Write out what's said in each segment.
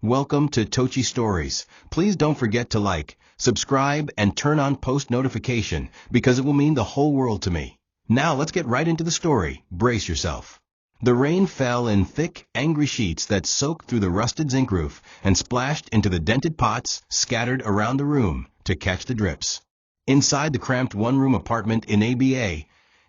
Welcome to TOCHI Stories. Please don't forget to like, subscribe, and turn on post notification because it will mean the whole world to me. Now let's get right into the story. Brace yourself. The rain fell in thick, angry sheets that soaked through the rusted zinc roof and splashed into the dented pots scattered around the room to catch the drips. Inside the cramped one-room apartment in ABA,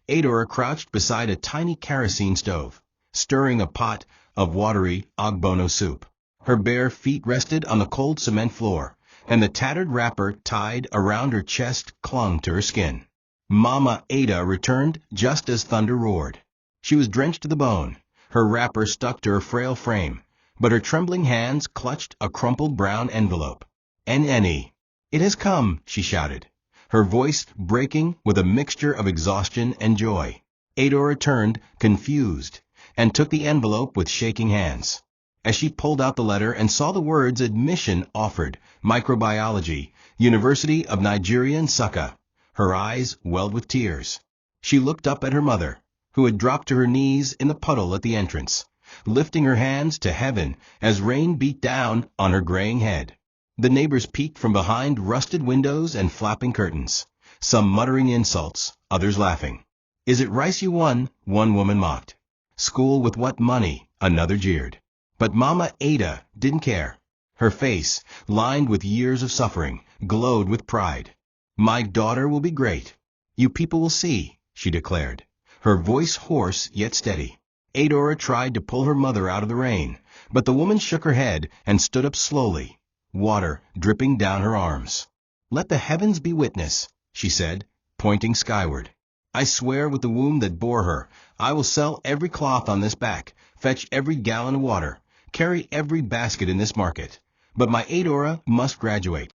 Adora crouched beside a tiny kerosene stove, stirring a pot of watery ogbono soup. Her bare feet rested on the cold cement floor, and the tattered wrapper tied around her chest clung to her skin. Mama Ada returned just as thunder roared. She was drenched to the bone, her wrapper stuck to her frail frame, but her trembling hands clutched a crumpled brown envelope. "NNE. It has come," she shouted, her voice breaking with a mixture of exhaustion and joy. Adora turned, confused, and took the envelope with shaking hands. As she pulled out the letter and saw the words admission offered, microbiology, University of Nigeria Nsukka, her eyes welled with tears. She looked up at her mother, who had dropped to her knees in the puddle at the entrance, lifting her hands to heaven as rain beat down on her graying head. The neighbors peeked from behind rusted windows and flapping curtains, some muttering insults, others laughing. "Is it rice you won?" one woman mocked. "School with what money?" another jeered. But Mama Ada didn't care. Her face, lined with years of suffering, glowed with pride. "My daughter will be great. You people will see," she declared, her voice hoarse yet steady. Adora tried to pull her mother out of the rain, but the woman shook her head and stood up slowly, water dripping down her arms. "Let the heavens be witness," she said, pointing skyward. "I swear with the womb that bore her, I will sell every cloth on this back, fetch every gallon of water, carry every basket in this market. But my Adora must graduate."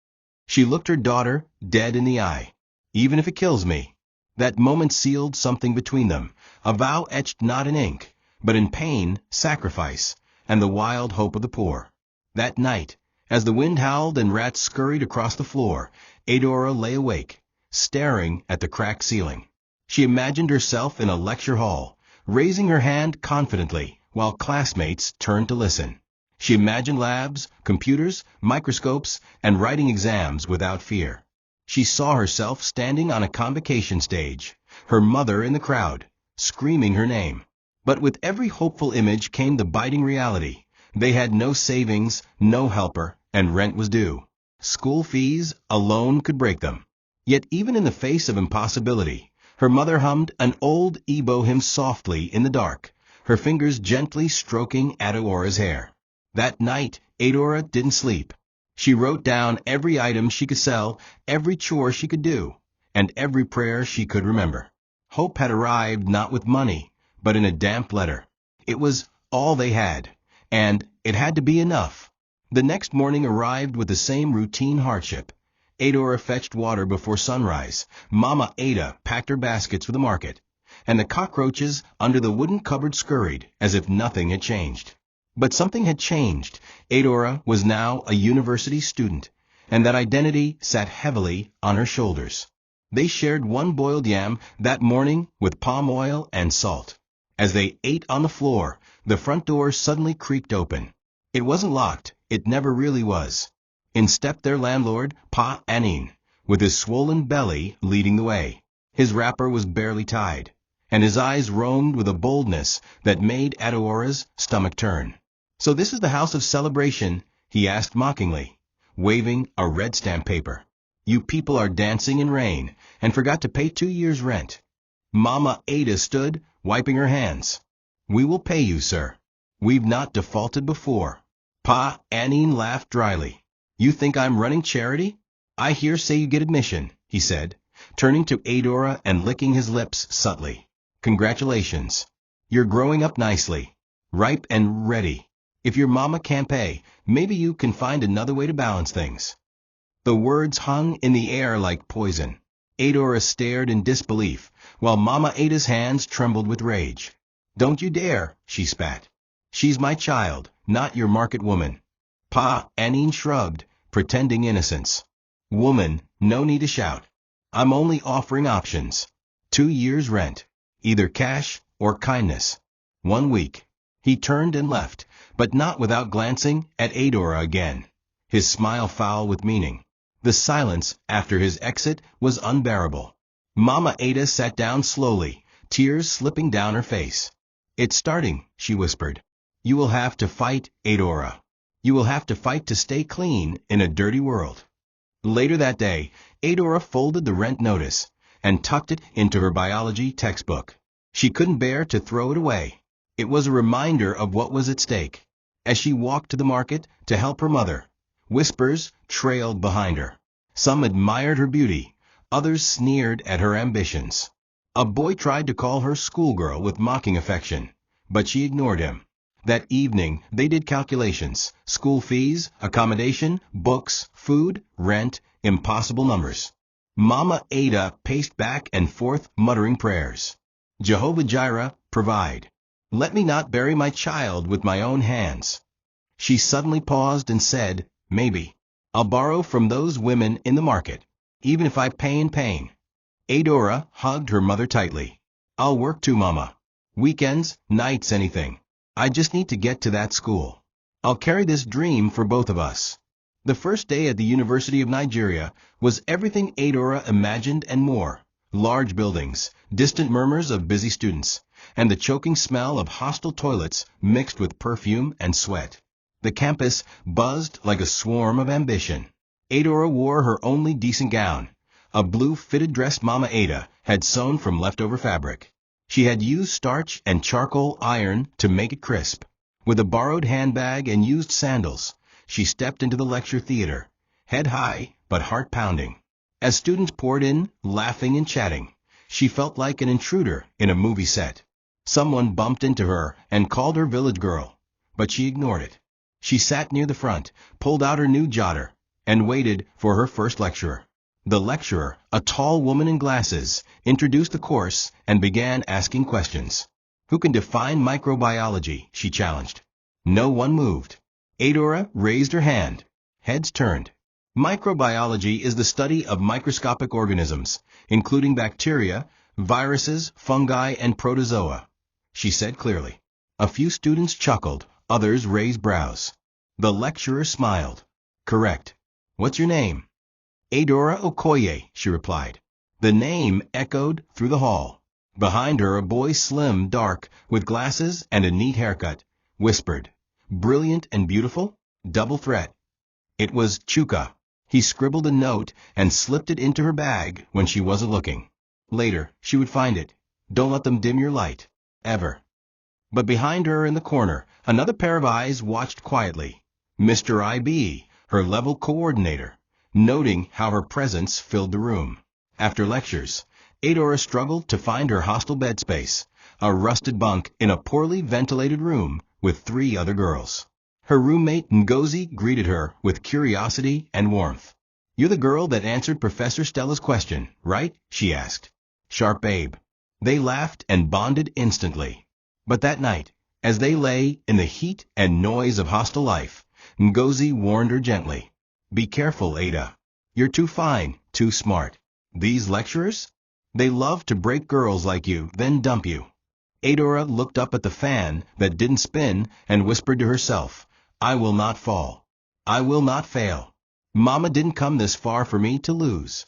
She looked her daughter dead in the eye. "Even if it kills me." That moment sealed something between them, a vow etched not in ink, but in pain, sacrifice, and the wild hope of the poor. That night, as the wind howled and rats scurried across the floor, Adora lay awake, staring at the cracked ceiling. She imagined herself in a lecture hall, raising her hand confidently while classmates turned to listen. She imagined labs, computers, microscopes, and writing exams without fear. She saw herself standing on a convocation stage, her mother in the crowd, screaming her name. But with every hopeful image came the biting reality. They had no savings, no helper, and rent was due. School fees alone could break them. Yet even in the face of impossibility, her mother hummed an old Igbo hymn softly in the dark, her fingers gently stroking Adora's hair. That night, Adora didn't sleep. She wrote down every item she could sell, every chore she could do, and every prayer she could remember. Hope had arrived not with money, but in a damp letter. It was all they had, and it had to be enough. The next morning arrived with the same routine hardship. Adora fetched water before sunrise, Mama Ada packed her baskets for the market, and the cockroaches under the wooden cupboard scurried as if nothing had changed. But something had changed. Adora was now a university student, and that identity sat heavily on her shoulders. They shared one boiled yam that morning with palm oil and salt. As they ate on the floor, the front door suddenly creaked open. It wasn't locked. It never really was. In stepped their landlord, Pa Anin, with his swollen belly leading the way. His wrapper was barely tied, and his eyes roamed with a boldness that made Adora's stomach turn. "So this is the house of celebration?" he asked mockingly, waving a red stamp paper. "You people are dancing in rain and forgot to pay 2 years' rent." Mama Ada stood, wiping her hands. "We will pay you, sir. We've not defaulted before." Pa Anin laughed dryly. "You think I'm running charity? I hear say you get admission," he said, turning to Adora and licking his lips subtly. "Congratulations. You're growing up nicely, ripe and ready. If your mama can't pay, maybe you can find another way to balance things." The words hung in the air like poison. Adora stared in disbelief, while Mama Ada's hands trembled with rage. "Don't you dare," she spat. "She's my child, not your market woman." Pa Anin shrugged, pretending innocence. "Woman, no need to shout. I'm only offering options. 2 years' rent, either cash or kindness. 1 week." He turned and left, but not without glancing at Adora again, his smile foul with meaning. The silence after his exit was unbearable. Mama Ada sat down slowly, tears slipping down her face. "It's starting," she whispered. "You will have to fight, Adora. You will have to fight to stay clean in a dirty world." Later that day, Adora folded the rent notice and tucked it into her biology textbook. She couldn't bear to throw it away. It was a reminder of what was at stake. As she walked to the market to help her mother, whispers trailed behind her. Some admired her beauty, others sneered at her ambitions. A boy tried to call her schoolgirl with mocking affection, but she ignored him. That evening they did calculations: school fees, accommodation, books, food, rent, impossible numbers. Mama Ada paced back and forth muttering prayers. "Jehovah Jireh, provide. Let me not bury my child with my own hands." She suddenly paused and said, "Maybe. I'll borrow from those women in the market, even if I pay in pain." Adora hugged her mother tightly. "I'll work too, Mama. Weekends, nights, anything. I just need to get to that school. I'll carry this dream for both of us." The first day at the University of Nigeria was everything Adora imagined and more. Large buildings, distant murmurs of busy students, and the choking smell of hostile toilets mixed with perfume and sweat. The campus buzzed like a swarm of ambition. Adora wore her only decent gown, a blue fitted dress Mama Ada had sewn from leftover fabric. She had used starch and charcoal iron to make it crisp. With a borrowed handbag and used sandals, she stepped into the lecture theater, head high but heart pounding. As students poured in, laughing and chatting, she felt like an intruder in a movie set. Someone bumped into her and called her village girl, but she ignored it. She sat near the front, pulled out her new jotter, and waited for her first lecturer. The lecturer, a tall woman in glasses, introduced the course and began asking questions. "Who can define microbiology?" she challenged. No one moved. Adora raised her hand. Heads turned. "Microbiology is the study of microscopic organisms, including bacteria, viruses, fungi, and protozoa," she said clearly. A few students chuckled, others raised brows. The lecturer smiled. "Correct. What's your name?" "Adora Okoye," she replied. The name echoed through the hall. Behind her a boy, slim, dark, with glasses and a neat haircut, whispered, "Brilliant and beautiful? Double threat." It was Chuka. He scribbled a note and slipped it into her bag when she wasn't looking. Later, she would find it. Don't let them dim your light. Ever. But behind her in the corner, another pair of eyes watched quietly. Mr. I.B., her level coordinator, noting how her presence filled the room. After lectures, Adora struggled to find her hostel bed space, a rusted bunk in a poorly ventilated room with 3 other girls. Her roommate Ngozi greeted her with curiosity and warmth. "You're the girl that answered Professor Stella's question, right?" she asked. Sharp babe. They laughed and bonded instantly. But that night, as they lay in the heat and noise of hostel life, Ngozi warned her gently. "Be careful, Ada. You're too fine, too smart. These lecturers? They love to break girls like you, then dump you." Adora looked up at the fan that didn't spin and whispered to herself, "I will not fall. I will not fail. Mama didn't come this far for me to lose."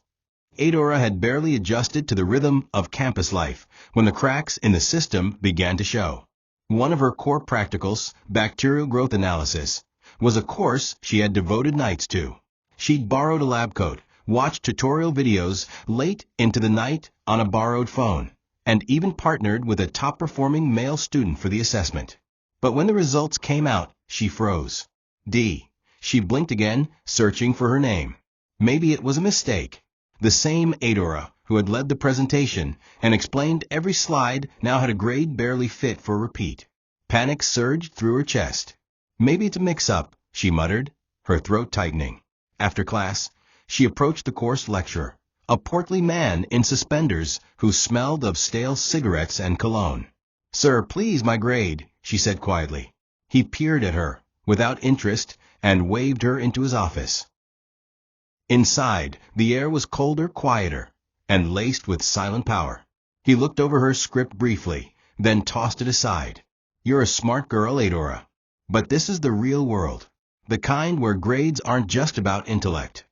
Adora had barely adjusted to the rhythm of campus life when the cracks in the system began to show. One of her core practicals, bacterial growth analysis, was a course she had devoted nights to. She'd borrowed a lab coat, watched tutorial videos late into the night on a borrowed phone, and even partnered with a top-performing male student for the assessment. But when the results came out, she froze. D. She blinked again, searching for her name. Maybe it was a mistake. The same Adora who had led the presentation and explained every slide now had a grade barely fit for repeat. Panic surged through her chest. "Maybe it's a mix-up," she muttered, her throat tightening. After class, she approached the course lecturer, a portly man in suspenders who smelled of stale cigarettes and cologne. "Sir, please, my grade," she said quietly. He peered at her, without interest, and waved her into his office. Inside, the air was colder, quieter, and laced with silent power. He looked over her script briefly, then tossed it aside. "You're a smart girl, Adora. But this is the real world. The kind where grades aren't just about intellect.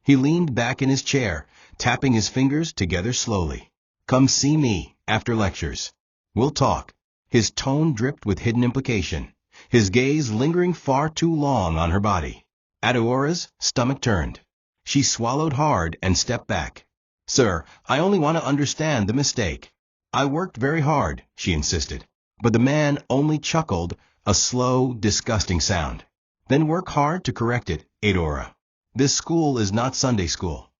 He leaned back in his chair, tapping his fingers together slowly. Come see me after lectures. We'll talk. His tone dripped with hidden implication, his gaze lingering far too long on her body. Adeora's stomach turned. She swallowed hard and stepped back. Sir, I only want to understand the mistake. I worked very hard, she insisted. But the man only chuckled, a slow, disgusting sound. Then work hard to correct it, Adora. This school is not Sunday school.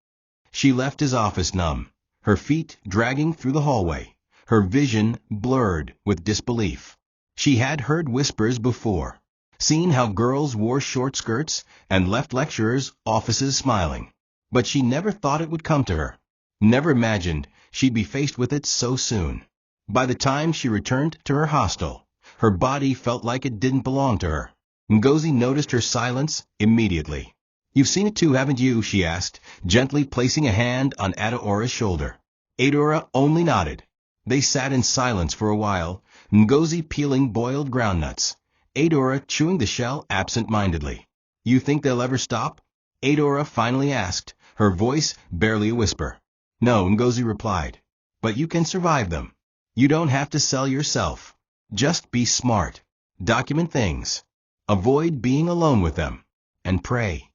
She left his office numb, her feet dragging through the hallway, her vision blurred with disbelief. She had heard whispers before, seen how girls wore short skirts and left lecturers' offices smiling. But she never thought it would come to her, never imagined she'd be faced with it so soon. By the time she returned to her hostel, her body felt like it didn't belong to her. Ngozi noticed her silence immediately. You've seen it too, haven't you? She asked, gently placing a hand on Adeora's shoulder. Adora only nodded. They sat in silence for a while, Ngozi peeling boiled groundnuts, Adora chewing the shell absent-mindedly. You think they'll ever stop? Adora finally asked, her voice barely a whisper. No, Ngozi replied. But you can survive them. You don't have to sell yourself. Just be smart. Document things. Avoid being alone with them. And pray.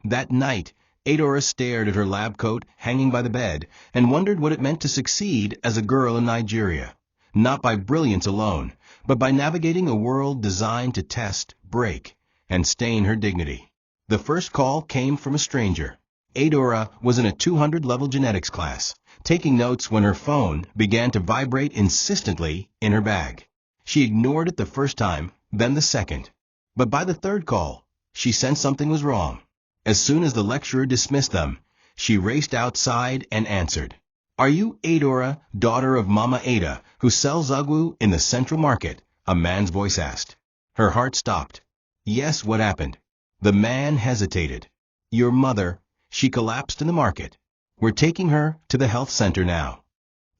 That night, Adora stared at her lab coat hanging by the bed and wondered what it meant to succeed as a girl in Nigeria. Not by brilliance alone, but by navigating a world designed to test, break, and stain her dignity. The first call came from a stranger. Adora was in a 200-level genetics class, taking notes when her phone began to vibrate insistently in her bag. She ignored it the first time, then the second. But by the third call, she sensed something was wrong. As soon as the lecturer dismissed them, she raced outside and answered. Are you Adora, daughter of Mama Ada, who sells ugwu in the Central Market? A man's voice asked. Her heart stopped. Yes, what happened? The man hesitated. Your mother, she collapsed in the market. We're taking her to the health center now.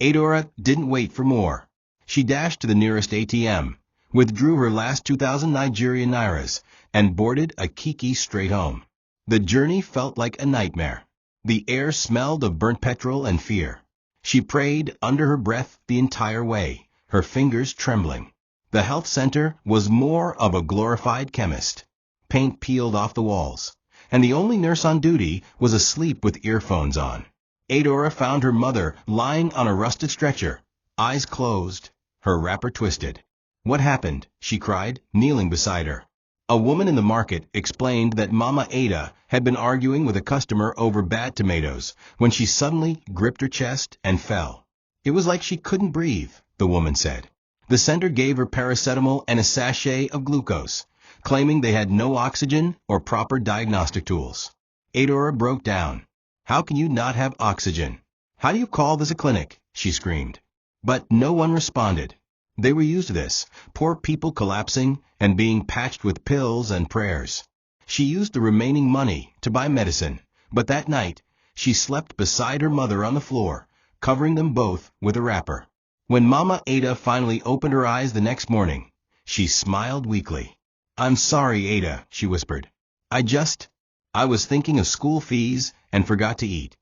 Adora didn't wait for more. She dashed to the nearest ATM, withdrew her last 2,000 Nigerian nairas, and boarded a Kiki straight home. The journey felt like a nightmare. The air smelled of burnt petrol and fear. She prayed under her breath the entire way, her fingers trembling. The health center was more of a glorified chemist. Paint peeled off the walls, and the only nurse on duty was asleep with earphones on. Adora found her mother lying on a rusted stretcher, eyes closed, her wrapper twisted. What happened? She cried, kneeling beside her. A woman in the market explained that Mama Ada had been arguing with a customer over bad tomatoes when she suddenly gripped her chest and fell. It was like she couldn't breathe, the woman said. The center gave her paracetamol and a sachet of glucose, claiming they had no oxygen or proper diagnostic tools. Adora broke down. How can you not have oxygen? How do you call this a clinic? She screamed. But no one responded. They were used to this, poor people collapsing and being patched with pills and prayers. She used the remaining money to buy medicine, but that night she slept beside her mother on the floor, covering them both with a wrapper. When Mama Ada finally opened her eyes the next morning, she smiled weakly. I'm sorry, Ada, she whispered. I was thinking of school fees and forgot to eat.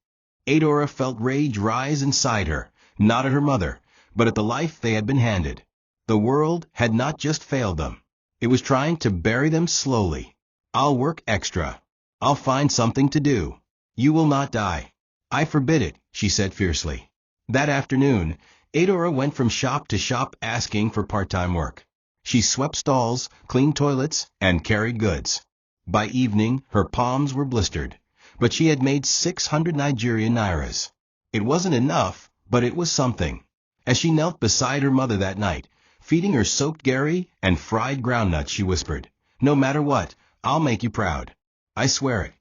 Adora felt rage rise inside her, not at her mother, but at the life they had been handed. The world had not just failed them. It was trying to bury them slowly. I'll work extra. I'll find something to do. You will not die. I forbid it, she said fiercely. That afternoon, Adora went from shop to shop asking for part-time work. She swept stalls, cleaned toilets, and carried goods. By evening, her palms were blistered, but she had made 600 Nigerian nairas. It wasn't enough, but it was something. As she knelt beside her mother that night, feeding her soaked gari and fried groundnuts, she whispered, No matter what, I'll make you proud. I swear it.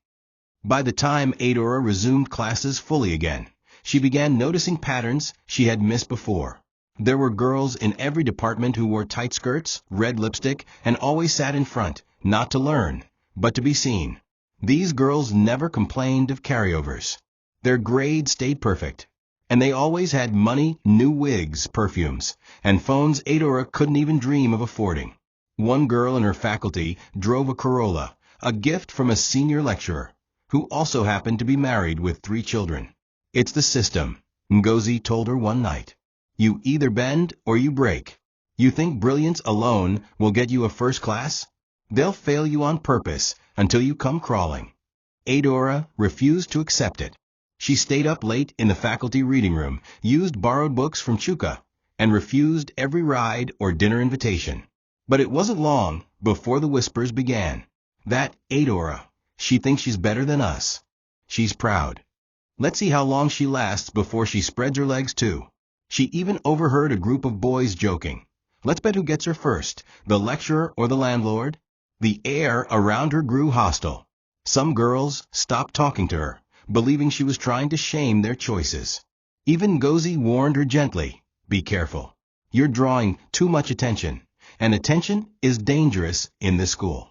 By the time Adora resumed classes fully again, she began noticing patterns she had missed before. There were girls in every department who wore tight skirts, red lipstick, and always sat in front, not to learn, but to be seen. These girls never complained of carryovers. Their grades stayed perfect. And they always had money, new wigs, perfumes, and phones Adora couldn't even dream of affording. One girl in her faculty drove a Corolla, a gift from a senior lecturer, who also happened to be married with 3 children. "It's the system," Ngozi told her one night. "You either bend or you break. You think brilliance alone will get you a first class? They'll fail you on purpose until you come crawling." Adora refused to accept it. She stayed up late in the faculty reading room, used borrowed books from Chuka, and refused every ride or dinner invitation. But it wasn't long before the whispers began. "That Adora, she thinks she's better than us. She's proud. Let's see how long she lasts before she spreads her legs too." She even overheard a group of boys joking. "Let's bet who gets her first, the lecturer or the landlord?" The air around her grew hostile. Some girls stopped talking to her, believing she was trying to shame their choices. Even Ngozi warned her gently, "Be careful. You're drawing too much attention, and attention is dangerous in this school."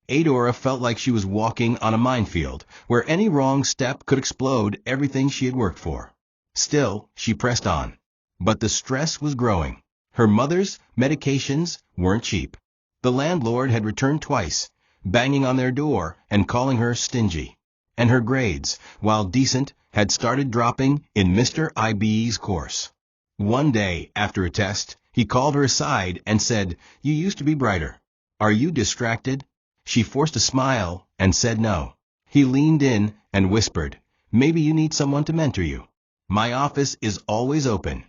Adora felt like she was walking on a minefield, where any wrong step could explode everything she had worked for. Still, she pressed on. But the stress was growing. Her mother's medications weren't cheap. The landlord had returned twice, banging on their door and calling her stingy. And her grades, while decent, had started dropping in Mr. IB's course. One day, after a test, he called her aside and said, "You used to be brighter. Are you distracted?" She forced a smile and said no. He leaned in and whispered, "Maybe you need someone to mentor you. My office is always open."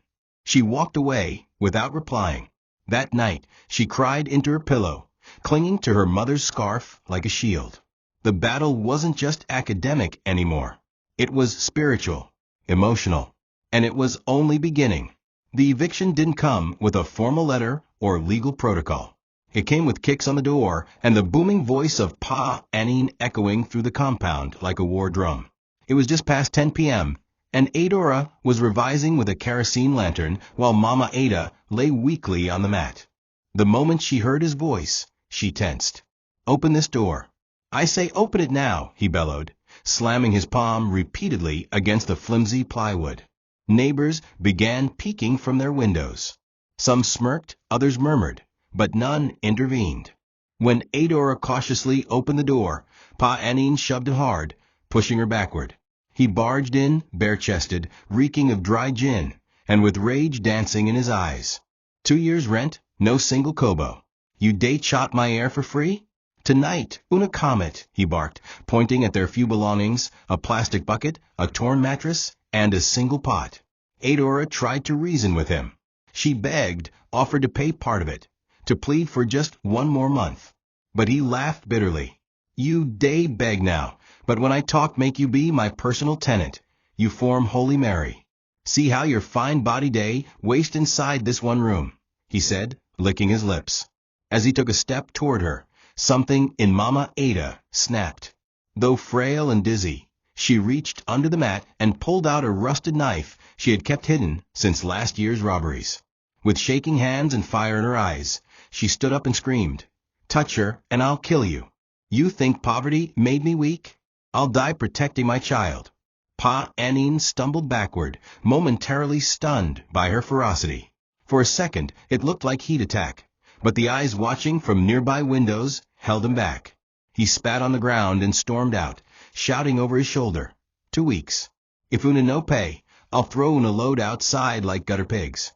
She walked away without replying. That night, she cried into her pillow, clinging to her mother's scarf like a shield. The battle wasn't just academic anymore. It was spiritual, emotional, and it was only beginning. The eviction didn't come with a formal letter or legal protocol. It came with kicks on the door and the booming voice of Pa Anine echoing through the compound like a war drum. It was just past 10 p.m., and Adora was revising with a kerosene lantern while Mama Ada lay weakly on the mat. The moment she heard his voice, she tensed. "Open this door. I say open it now," he bellowed, slamming his palm repeatedly against the flimsy plywood. Neighbors began peeking from their windows. Some smirked, others murmured, but none intervened. When Adora cautiously opened the door, Pa Anine shoved it hard, pushing her backward. He barged in, bare-chested, reeking of dry gin, and with rage dancing in his eyes. 2 years' rent, no single kobo. You date shot my air for free? Tonight, una comet, he barked, pointing at their few belongings, a plastic bucket, a torn mattress, and a single pot. Adora tried to reason with him. She begged, offered to pay part of it, to plead for just 1 more month. But he laughed bitterly. "You day beg now, but when I talk make you be my personal tenant, you form Holy Mary. See how your fine body day waste inside this one room," he said, licking his lips. As he took a step toward her, something in Mama Ada snapped. Though frail and dizzy, she reached under the mat and pulled out a rusted knife she had kept hidden since last year's robberies. With shaking hands and fire in her eyes, she stood up and screamed, "Touch her and I'll kill you. You think poverty made me weak? I'll die protecting my child." Pa Anine stumbled backward, momentarily stunned by her ferocity. For a second, it looked like he'd attack, but the eyes watching from nearby windows held him back. He spat on the ground and stormed out, shouting over his shoulder, 2 weeks. If una no pay, I'll throw una load outside like gutter pigs."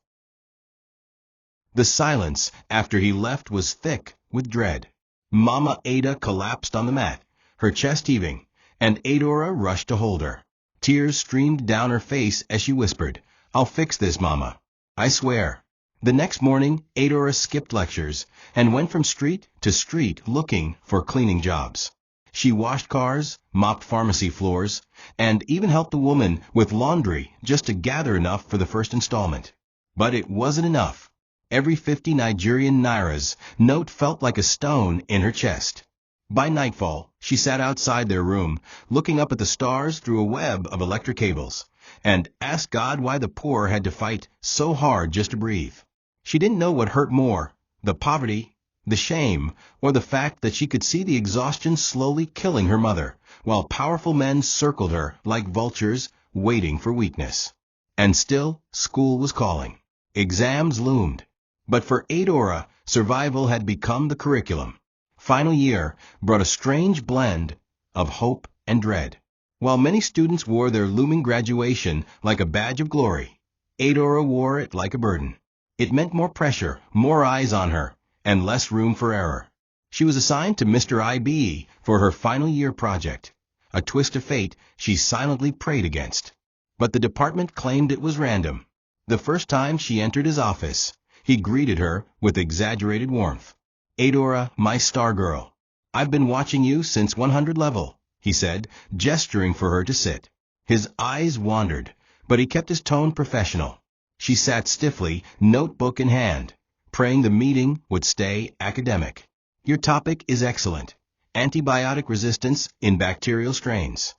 The silence after he left was thick with dread. Mama Ada collapsed on the mat, her chest heaving, and Adora rushed to hold her. Tears streamed down her face as she whispered, "I'll fix this, Mama. I swear." The next morning, Adora skipped lectures and went from street to street looking for cleaning jobs. She washed cars, mopped pharmacy floors, and even helped a woman with laundry just to gather enough for the first installment. But it wasn't enough. Every 50 Nigerian nairas note felt like a stone in her chest. By nightfall, she sat outside their room, looking up at the stars through a web of electric cables, and asked God why the poor had to fight so hard just to breathe. She didn't know what hurt more, the poverty, the shame, or the fact that she could see the exhaustion slowly killing her mother, while powerful men circled her like vultures waiting for weakness. And still, school was calling. Exams loomed. But for Adora, Survival had become the curriculum. Final year brought a strange blend of hope and dread. While many students wore their looming graduation like a badge of glory, Adora wore it like a burden. It meant more pressure, more eyes on her, and less room for error. She was assigned to Mr. IB for her final year project, a twist of fate she silently prayed against. But the department claimed it was random. The first time she entered his office, he greeted her with exaggerated warmth. "Adora, my star girl. I've been watching you since 100 level," he said, gesturing for her to sit. His eyes wandered, but he kept his tone professional. She sat stiffly, notebook in hand, praying the meeting would stay academic. "Your topic is excellent. Antibiotic resistance in bacterial strains.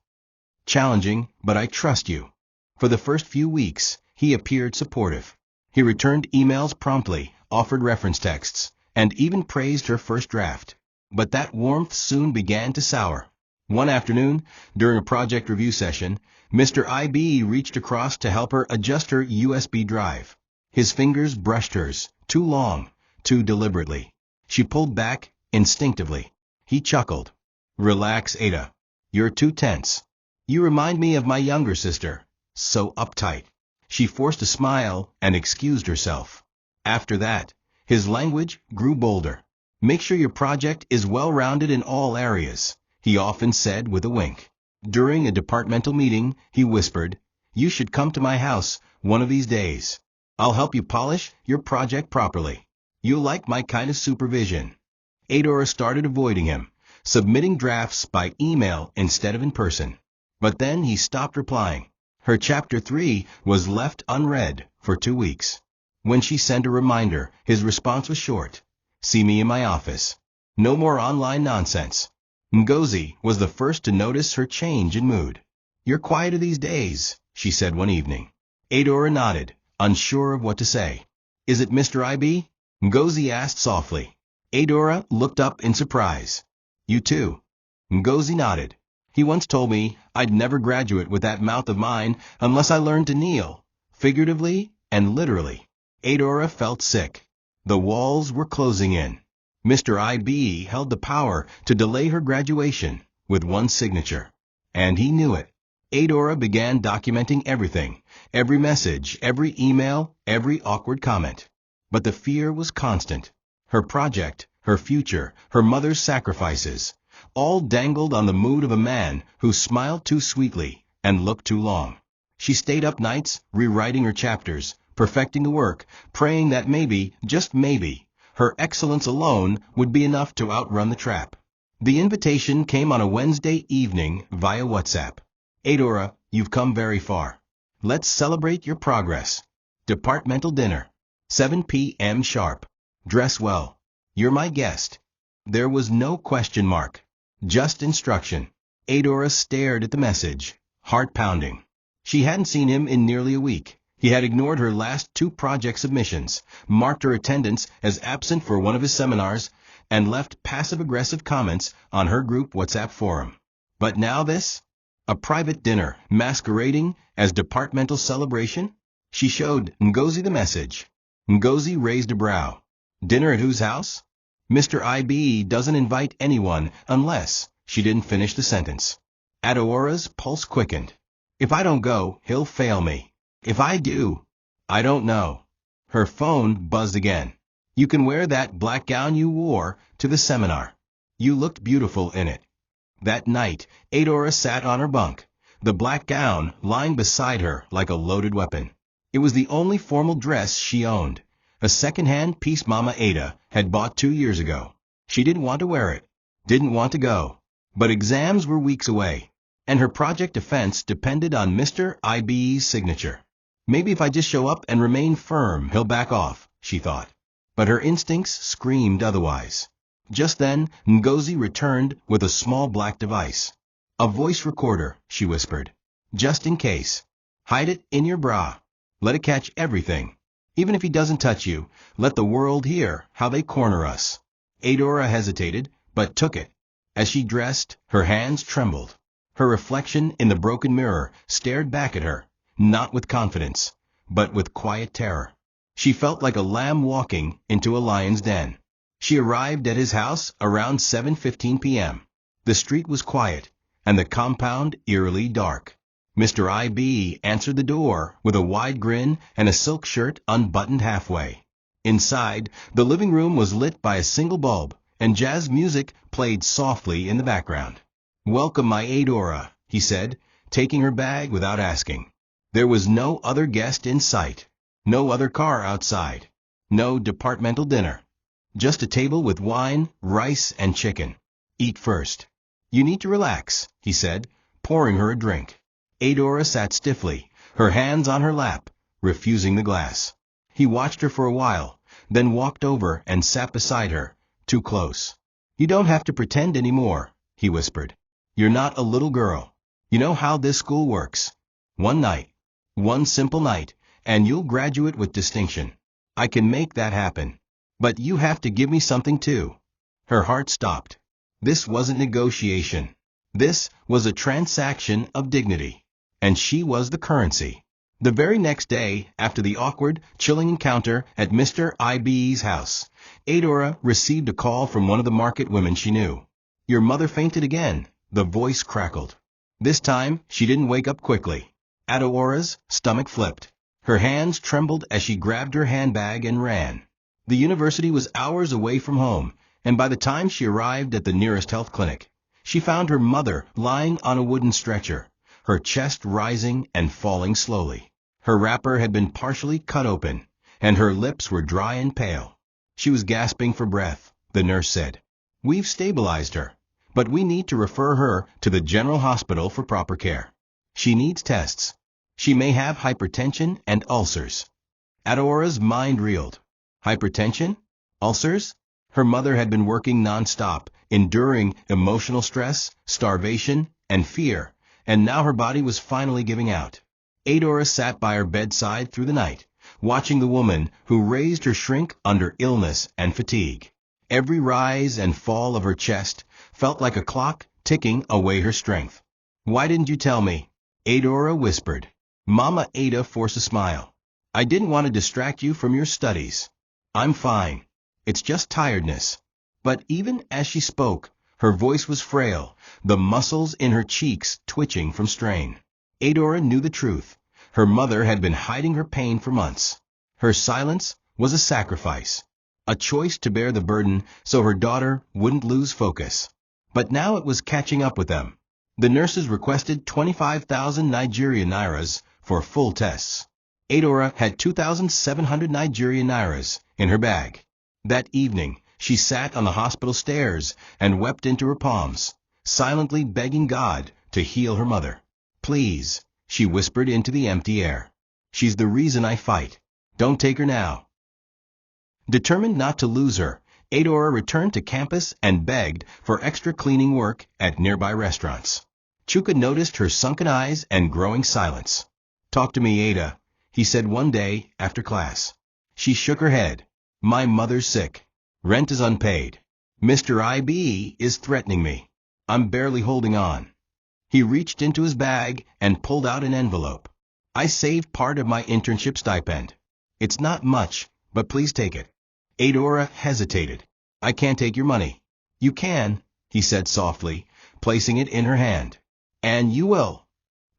Challenging, but I trust you." For the first few weeks, he appeared supportive. He returned emails promptly, offered reference texts, and even praised her first draft. But that warmth soon began to sour. One afternoon, during a project review session, Mr. IB reached across to help her adjust her USB drive. His fingers brushed hers, too long, too deliberately. She pulled back, instinctively. He chuckled. "Relax, Ada. You're too tense. You remind me of my younger sister. So uptight." She forced a smile and excused herself. After that, his language grew bolder. "Make sure your project is well-rounded in all areas," he often said with a wink. During a departmental meeting, he whispered, "You should come to my house one of these days. I'll help you polish your project properly. You'll like my kind of supervision." Adora started avoiding him, submitting drafts by email instead of in person. But then he stopped replying. Her Chapter 3 was left unread for 2 weeks. When she sent a reminder, his response was short. "See me in my office. No more online nonsense." Ngozi was the first to notice her change in mood. "You're quieter these days," she said one evening. Adora nodded, unsure of what to say. "Is it Mr. IB?" Ngozi asked softly. Adora looked up in surprise. "You too?" Ngozi nodded. "He once told me I'd never graduate with that mouth of mine unless I learned to kneel, figuratively and literally." Adora felt sick. The walls were closing in. Mr. IB held the power to delay her graduation with one signature. And he knew it. Adora began documenting everything, every message, every email, every awkward comment. But the fear was constant. Her project, her future, her mother's sacrifices, all dangled on the mood of a man who smiled too sweetly and looked too long. She stayed up nights, rewriting her chapters, perfecting the work, praying that maybe, just maybe, her excellence alone would be enough to outrun the trap. The invitation came on a Wednesday evening via WhatsApp. "Adora, you've come very far. Let's celebrate your progress. Departmental dinner. 7 p.m. sharp. Dress well. You're my guest." There was no question mark. Just instruction. Adora stared at the message, heart pounding. She hadn't seen him in nearly a week. He had ignored her last 2 project submissions, marked her attendance as absent for one of his seminars, and left passive-aggressive comments on her group WhatsApp forum. But now this? A private dinner masquerading as departmental celebration? She showed Ngozi the message. Ngozi raised a brow. "Dinner at whose house?" "Mr. IB doesn't invite anyone unless," she didn't finish the sentence. Adora's pulse quickened. "If I don't go, he'll fail me. If I do, I don't know." Her phone buzzed again. "You can wear that black gown you wore to the seminar. You looked beautiful in it." That night, Adora sat on her bunk, the black gown lying beside her like a loaded weapon. It was the only formal dress she owned, a second-hand piece Mama Ada had bought 2 years ago. She didn't want to wear it, didn't want to go. But exams were weeks away, and her project defense depended on Mr. IB's signature. "Maybe if I just show up and remain firm, he'll back off," she thought. But her instincts screamed otherwise. Just then, Ngozi returned with a small black device. "A voice recorder," she whispered. "Just in case. Hide it in your bra. Let it catch everything. Even if he doesn't touch you, let the world hear how they corner us." Adora hesitated, but took it. As she dressed, her hands trembled. Her reflection in the broken mirror stared back at her, not with confidence, but with quiet terror. She felt like a lamb walking into a lion's den. She arrived at his house around 7:15 p.m. The street was quiet, and the compound eerily dark. Mr. I.B. answered the door with a wide grin and a silk shirt unbuttoned halfway. Inside, the living room was lit by a single bulb, and jazz music played softly in the background. "Welcome, my Adora," he said, taking her bag without asking. There was no other guest in sight, no other car outside, no departmental dinner. Just a table with wine, rice, and chicken. "Eat first. You need to relax," he said, pouring her a drink. Adora sat stiffly, her hands on her lap, refusing the glass. He watched her for a while, then walked over and sat beside her, too close. "You don't have to pretend anymore," he whispered. "You're not a little girl. You know how this school works. One night, one simple night, and you'll graduate with distinction. I can make that happen. But you have to give me something too." Her heart stopped. This wasn't negotiation. This was a transaction of dignity. And she was the currency. The very next day, after the awkward, chilling encounter at Mr. I.B.'s house, Adora received a call from one of the market women she knew. "Your mother fainted again," the voice crackled. This time, she didn't wake up quickly. Adora's stomach flipped. Her hands trembled as she grabbed her handbag and ran. The university was hours away from home, and by the time she arrived at the nearest health clinic, she found her mother lying on a wooden stretcher, her chest rising and falling slowly. Her wrapper had been partially cut open, and her lips were dry and pale. She was gasping for breath, the nurse said. "We've stabilized her, but we need to refer her to the general hospital for proper care. She needs tests. She may have hypertension and ulcers." Adora's mind reeled. Hypertension? Ulcers? Her mother had been working non-stop, enduring emotional stress, starvation, and fear, and now her body was finally giving out. Adora sat by her bedside through the night, watching the woman who raised her shrink under illness and fatigue. Every rise and fall of her chest felt like a clock ticking away her strength. "Why didn't you tell me?" Adora whispered. Mama Ada forced a smile. "I didn't want to distract you from your studies. I'm fine. It's just tiredness." But even as she spoke, her voice was frail, the muscles in her cheeks twitching from strain. Adora knew the truth. Her mother had been hiding her pain for months. Her silence was a sacrifice, a choice to bear the burden so her daughter wouldn't lose focus. But now it was catching up with them. The nurses requested 25,000 Nigerian nairas for full tests. Adora had 2,700 Nigerian nairas in her bag. That evening, she sat on the hospital stairs and wept into her palms, silently begging God to heal her mother. "Please," she whispered into the empty air. "She's the reason I fight. Don't take her now." Determined not to lose her, Adora returned to campus and begged for extra cleaning work at nearby restaurants. Chuka noticed her sunken eyes and growing silence. "Talk to me, Ada," he said one day after class. She shook her head. "My mother's sick. Rent is unpaid. Mr. I.B. is threatening me. I'm barely holding on." He reached into his bag and pulled out an envelope. "I saved part of my internship stipend. It's not much, but please take it." Adora hesitated. "I can't take your money." "You can," he said softly, placing it in her hand. "And you will."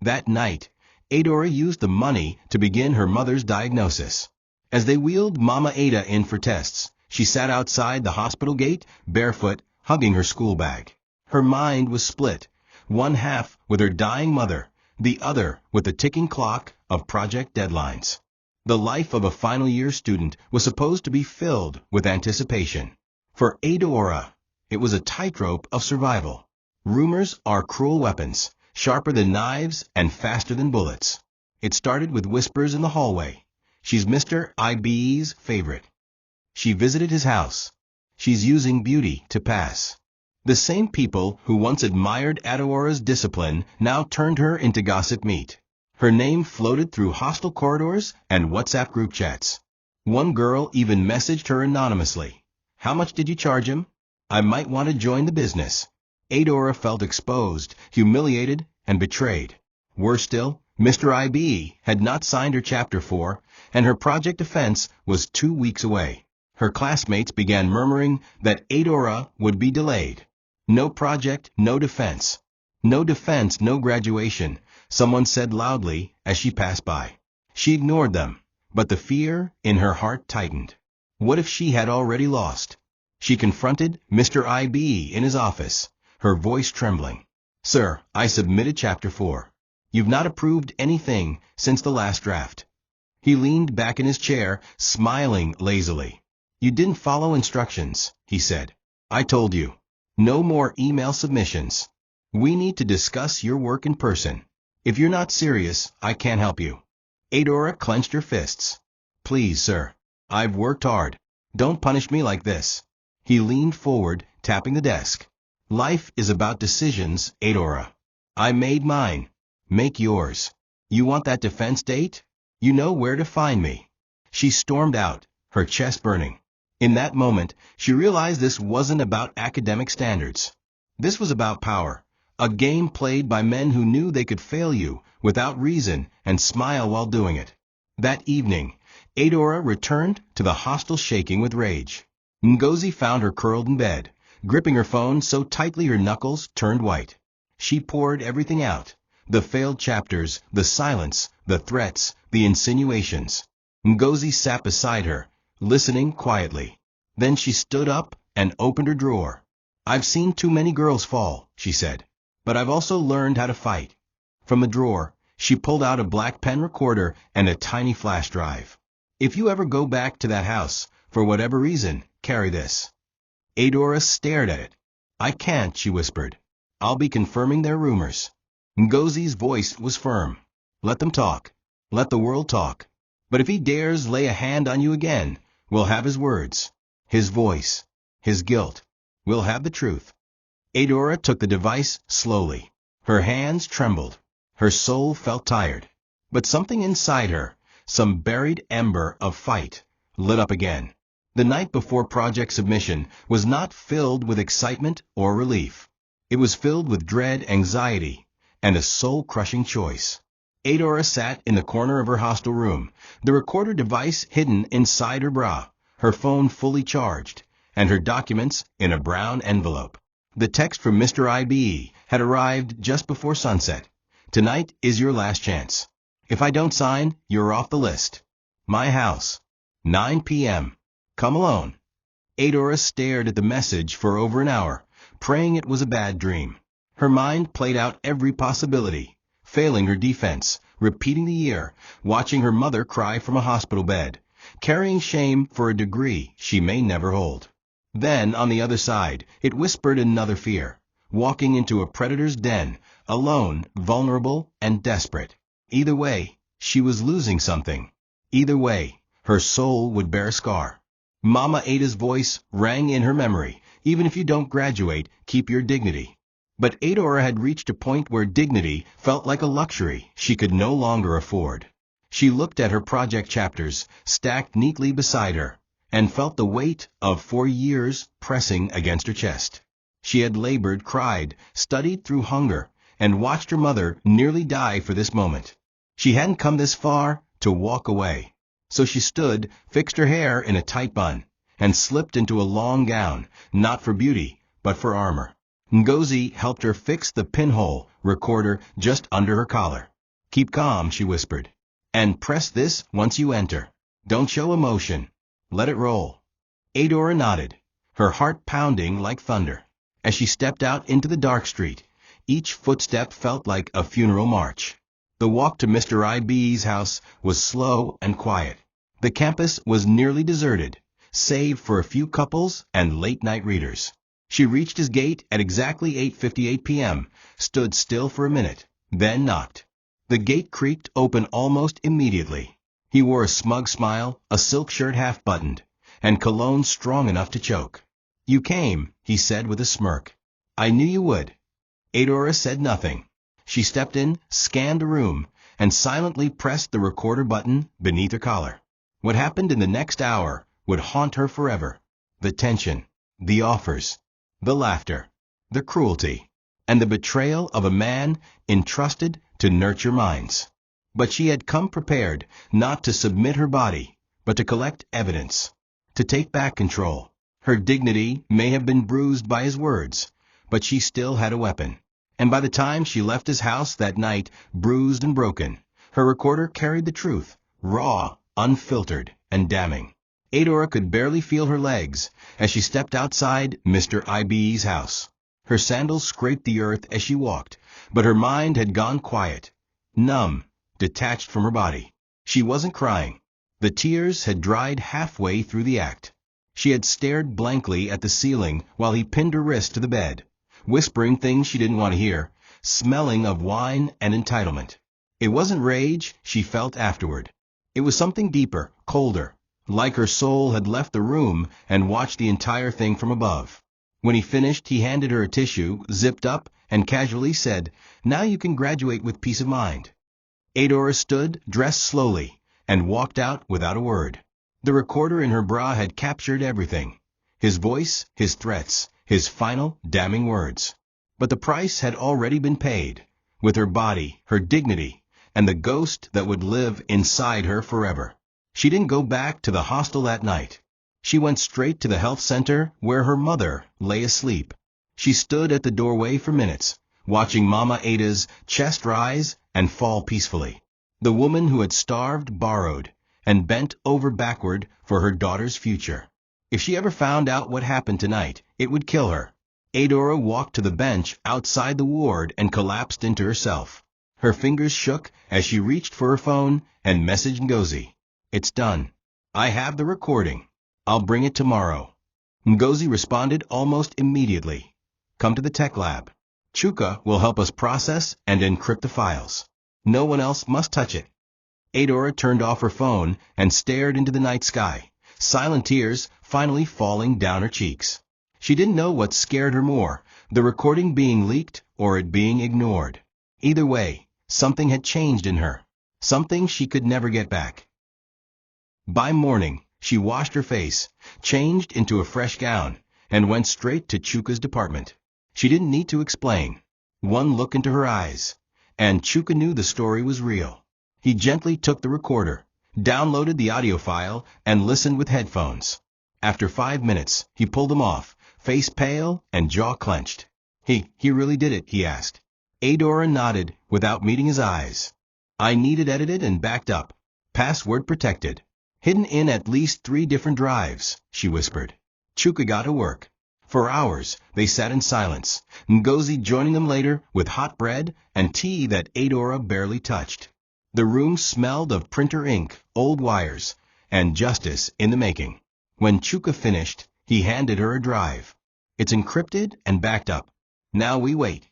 That night, Adora used the money to begin her mother's diagnosis. As they wheeled Mama Ada in for tests, she sat outside the hospital gate, barefoot, hugging her school bag. Her mind was split, one half with her dying mother, the other with the ticking clock of project deadlines. The life of a final year student was supposed to be filled with anticipation. For Adora, it was a tightrope of survival. Rumors are cruel weapons, sharper than knives and faster than bullets. It started with whispers in the hallway. "She's Mr. I.B.'s favorite. She visited his house. She's using beauty to pass." The same people who once admired Adora's discipline now turned her into gossip meat. Her name floated through hostel corridors and WhatsApp group chats. One girl even messaged her anonymously. "How much did you charge him? I might want to join the business." Adora felt exposed, humiliated, and betrayed. Worse still, Mr. I.B. had not signed her Chapter 4, and her project defense was 2 weeks away. Her classmates began murmuring that Adora would be delayed. No project, no defense. No defense, no graduation, someone said loudly as she passed by. She ignored them, but the fear in her heart tightened. What if she had already lost? She confronted Mr. IB in his office, her voice trembling. Sir, I submitted Chapter 4. You've not approved anything since the last draft. He leaned back in his chair, smiling lazily. You didn't follow instructions, he said. I told you. No more email submissions. We need to discuss your work in person. If you're not serious, I can't help you. Adora clenched her fists. Please, sir. I've worked hard. Don't punish me like this. He leaned forward, tapping the desk. Life is about decisions, Adora. I made mine. Make yours. You want that defense date? You know where to find me. She stormed out, her chest burning. In that moment, she realized this wasn't about academic standards. This was about power, a game played by men who knew they could fail you without reason and smile while doing it. That evening, Adora returned to the hostel shaking with rage. Ngozi found her curled in bed, gripping her phone so tightly her knuckles turned white. She poured everything out. The failed chapters, the silence, the threats, the insinuations. Ngozi sat beside her, listening quietly. Then she stood up and opened her drawer. I've seen too many girls fall, she said. But I've also learned how to fight. From the drawer, she pulled out a black pen recorder and a tiny flash drive. If you ever go back to that house, for whatever reason, carry this. Adora stared at it. I can't, she whispered. I'll be confirming their rumors. Ngozi's voice was firm. Let them talk. Let the world talk. But if he dares lay a hand on you again, we'll have his words, his voice, his guilt. We'll have the truth. Adora took the device slowly. Her hands trembled. Her soul felt tired. But something inside her, some buried ember of fight, lit up again. The night before project submission was not filled with excitement or relief. It was filled with dread, anxiety, and a soul-crushing choice. Adora sat in the corner of her hostel room, the recorder device hidden inside her bra, her phone fully charged, and her documents in a brown envelope. The text from Mr. IB had arrived just before sunset. Tonight is your last chance. If I don't sign, you're off the list. My house. 9 p.m. Come alone. Adora stared at the message for over an hour, praying it was a bad dream. Her mind played out every possibility, failing her defense, repeating the year, watching her mother cry from a hospital bed, carrying shame for a degree she may never hold. Then, on the other side, it whispered another fear, walking into a predator's den, alone, vulnerable, and desperate. Either way, she was losing something. Either way, her soul would bear a scar. Mama Ada's voice rang in her memory. Even if you don't graduate, keep your dignity. But Adora had reached a point where dignity felt like a luxury she could no longer afford. She looked at her project chapters, stacked neatly beside her, and felt the weight of 4 years pressing against her chest. She had labored, cried, studied through hunger, and watched her mother nearly die for this moment. She hadn't come this far to walk away. So she stood, fixed her hair in a tight bun, and slipped into a long gown, not for beauty, but for armor. Ngozi helped her fix the pinhole recorder just under her collar. Keep calm, she whispered. And press this once you enter. Don't show emotion. Let it roll. Adora nodded, her heart pounding like thunder. As she stepped out into the dark street, each footstep felt like a funeral march. The walk to Mr. IB's house was slow and quiet. The campus was nearly deserted, save for a few couples and late-night readers. She reached his gate at exactly 8:58 p.m., stood still for a minute, then knocked. The gate creaked open almost immediately. He wore a smug smile, a silk shirt half-buttoned, and cologne strong enough to choke. You came, he said with a smirk. I knew you would. Adora said nothing. She stepped in, scanned the room, and silently pressed the recorder button beneath her collar. What happened in the next hour would haunt her forever. The tension, the offers, the laughter, the cruelty, and the betrayal of a man entrusted to nurture minds. But she had come prepared not to submit her body, but to collect evidence. to take back control. Her dignity may have been bruised by his words, but she still had a weapon. And by the time she left his house that night, bruised and broken, her recorder carried the truth, raw, unfiltered, and damning. Adora could barely feel her legs as she stepped outside Mr. IB's house. Her sandals scraped the earth as she walked, but her mind had gone quiet, numb, detached from her body. She wasn't crying. The tears had dried halfway through the act. She had stared blankly at the ceiling while he pinned her wrist to the bed, whispering things she didn't want to hear, smelling of wine and entitlement. It wasn't rage she felt afterward. It was something deeper, colder, like her soul had left the room and watched the entire thing from above. When he finished, he handed her a tissue, zipped up, and casually said, "Now you can graduate with peace of mind." Adora stood, dressed slowly, and walked out without a word. The recorder in her bra had captured everything. His voice, his threats, his final, damning words. But the price had already been paid, with her body, her dignity, and the ghost that would live inside her forever. She didn't go back to the hostel that night. She went straight to the health center where her mother lay asleep. She stood at the doorway for minutes, watching Mama Ada's chest rise and fall peacefully. The woman who had starved borrowed and bent over backward for her daughter's future. If she ever found out what happened tonight, it would kill her. Adora walked to the bench outside the ward and collapsed into herself. Her fingers shook as she reached for her phone and messaged Ngozi. "It's done. I have the recording. I'll bring it tomorrow." Ngozi responded almost immediately. "Come to the tech lab. Chuka will help us process and encrypt the files. No one else must touch it." Adora turned off her phone and stared into the night sky, silent tears finally falling down her cheeks. She didn't know what scared her more, the recording being leaked or it being ignored. Either way, something had changed in her, something she could never get back. By morning, she washed her face, changed into a fresh gown, and went straight to Chuka's department. She didn't need to explain. One look into her eyes, and Chuka knew the story was real. He gently took the recorder, downloaded the audio file, and listened with headphones. After 5 minutes, he pulled them off, face pale and jaw clenched. He really did it?" he asked. Adora nodded without meeting his eyes. "I need it edited and backed up. Password protected. Hidden in at least 3 different drives," she whispered. Chuka got to work. For hours, they sat in silence, Ngozi joining them later with hot bread and tea that Adora barely touched. The room smelled of printer ink, old wires, and justice in the making. When Chuka finished, he handed her a drive. "It's encrypted and backed up. Now we wait."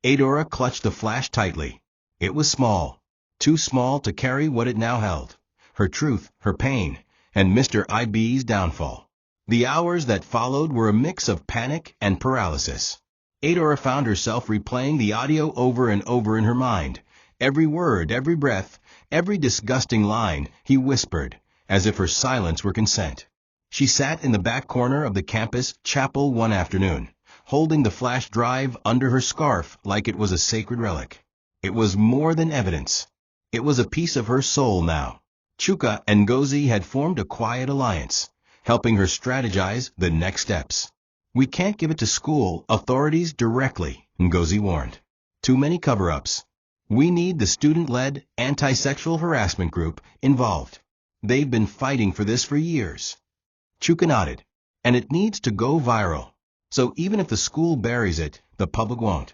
Adora clutched the flash tightly. It was small, too small to carry what it now held: her truth, her pain, and Mr. IB's downfall. The hours that followed were a mix of panic and paralysis. Adora found herself replaying the audio over and over in her mind. Every word, every breath, every disgusting line he whispered, as if her silence were consent. She sat in the back corner of the campus chapel one afternoon, holding the flash drive under her scarf like it was a sacred relic. It was more than evidence. It was a piece of her soul now. Chuka and Ngozi had formed a quiet alliance, helping her strategize the next steps. "We can't give it to school authorities directly," Ngozi warned. "Too many cover-ups. We need the student-led anti-sexual harassment group involved. They've been fighting for this for years." Chuka nodded. "And it needs to go viral. So even if the school buries it, the public won't."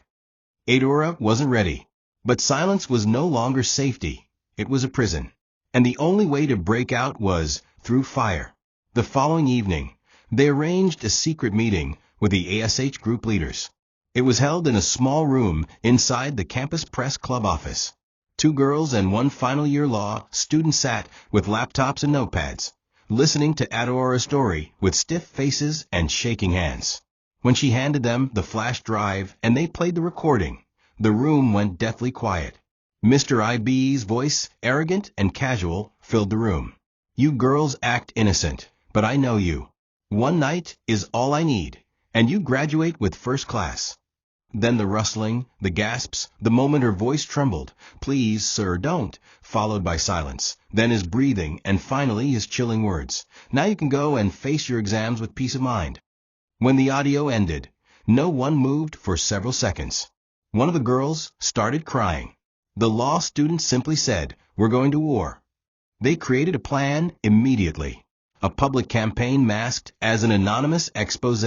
Adora wasn't ready. But silence was no longer safety. It was a prison. And the only way to break out was through fire. The following evening, they arranged a secret meeting with the ASH group leaders. It was held in a small room inside the campus press club office. 2 girls and 1 final-year law student sat with laptops and notepads, listening to Adora's story with stiff faces and shaking hands. When she handed them the flash drive and they played the recording, the room went deathly quiet. Mr. IB's voice, arrogant and casual, filled the room. "You girls act innocent, but I know you. 1 night is all I need, and you graduate with first class. Then the rustling, the gasps, the moment her voice trembled, "Please, sir, don't," followed by silence, then his breathing, and finally his chilling words, "Now you can go and face your exams with peace of mind." When the audio ended, no one moved for several seconds. One of the girls started crying. The law student simply said, "We're going to war." They created a plan immediately. A public campaign masked as an anonymous expose.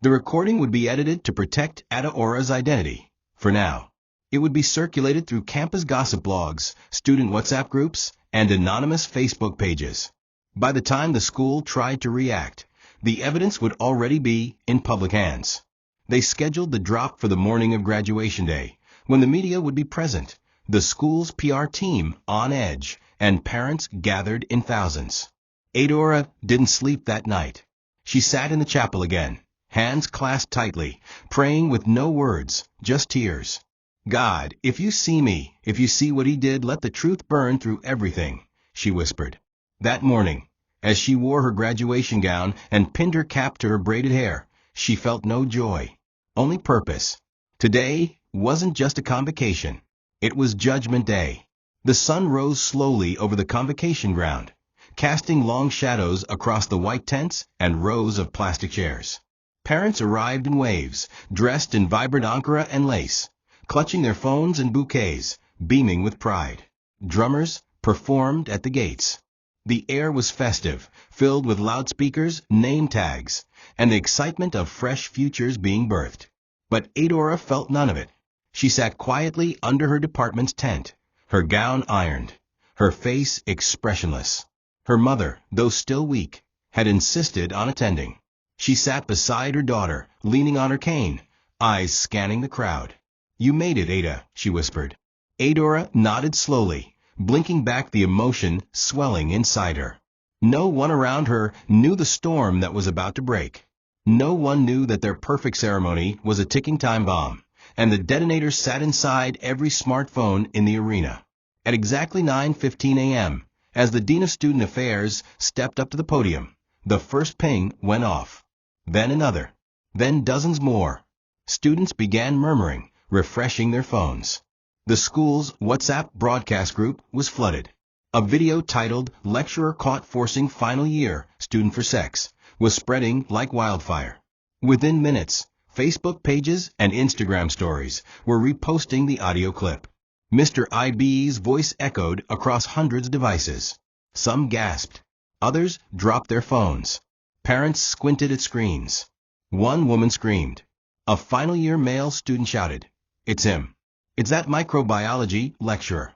The recording would be edited to protect Adaora's identity. For now, it would be circulated through campus gossip blogs, student WhatsApp groups, and anonymous Facebook pages. By the time the school tried to react, the evidence would already be in public hands. They scheduled the drop for the morning of graduation day, when the media would be present, the school's PR team on edge, and parents gathered in thousands. Adora didn't sleep that night. She sat in the chapel again, hands clasped tightly, praying with no words, just tears. "God, if you see me, if you see what he did, let the truth burn through everything," she whispered. That morning, as she wore her graduation gown and pinned her cap to her braided hair, she felt no joy, only purpose. Today wasn't just a convocation. It was Judgment Day. The sun rose slowly over the convocation ground, casting long shadows across the white tents and rows of plastic chairs. Parents arrived in waves, dressed in vibrant ankara and lace, clutching their phones and bouquets, beaming with pride. Drummers performed at the gates. The air was festive, filled with loudspeakers, name tags, and the excitement of fresh futures being birthed. But Adora felt none of it. She sat quietly under her department's tent, her gown ironed, her face expressionless. Her mother, though still weak, had insisted on attending. She sat beside her daughter, leaning on her cane, eyes scanning the crowd. "You made it, Ada," she whispered. Adora nodded slowly, blinking back the emotion swelling inside her. No one around her knew the storm that was about to break. No one knew that their perfect ceremony was a ticking time bomb, and the detonator sat inside every smartphone in the arena. At exactly 9:15 a.m., as the Dean of Student Affairs stepped up to the podium, the first ping went off. Then another. Then dozens more. Students began murmuring, refreshing their phones. The school's WhatsApp broadcast group was flooded. A video titled "Lecturer Caught Forcing Final Year Student for Sex" was spreading like wildfire. Within minutes, Facebook pages and Instagram stories were reposting the audio clip. Mr. IB's voice echoed across hundreds of devices. Some gasped. Others dropped their phones. Parents squinted at screens. One woman screamed. A final year male student shouted, "It's him. It's that microbiology lecturer."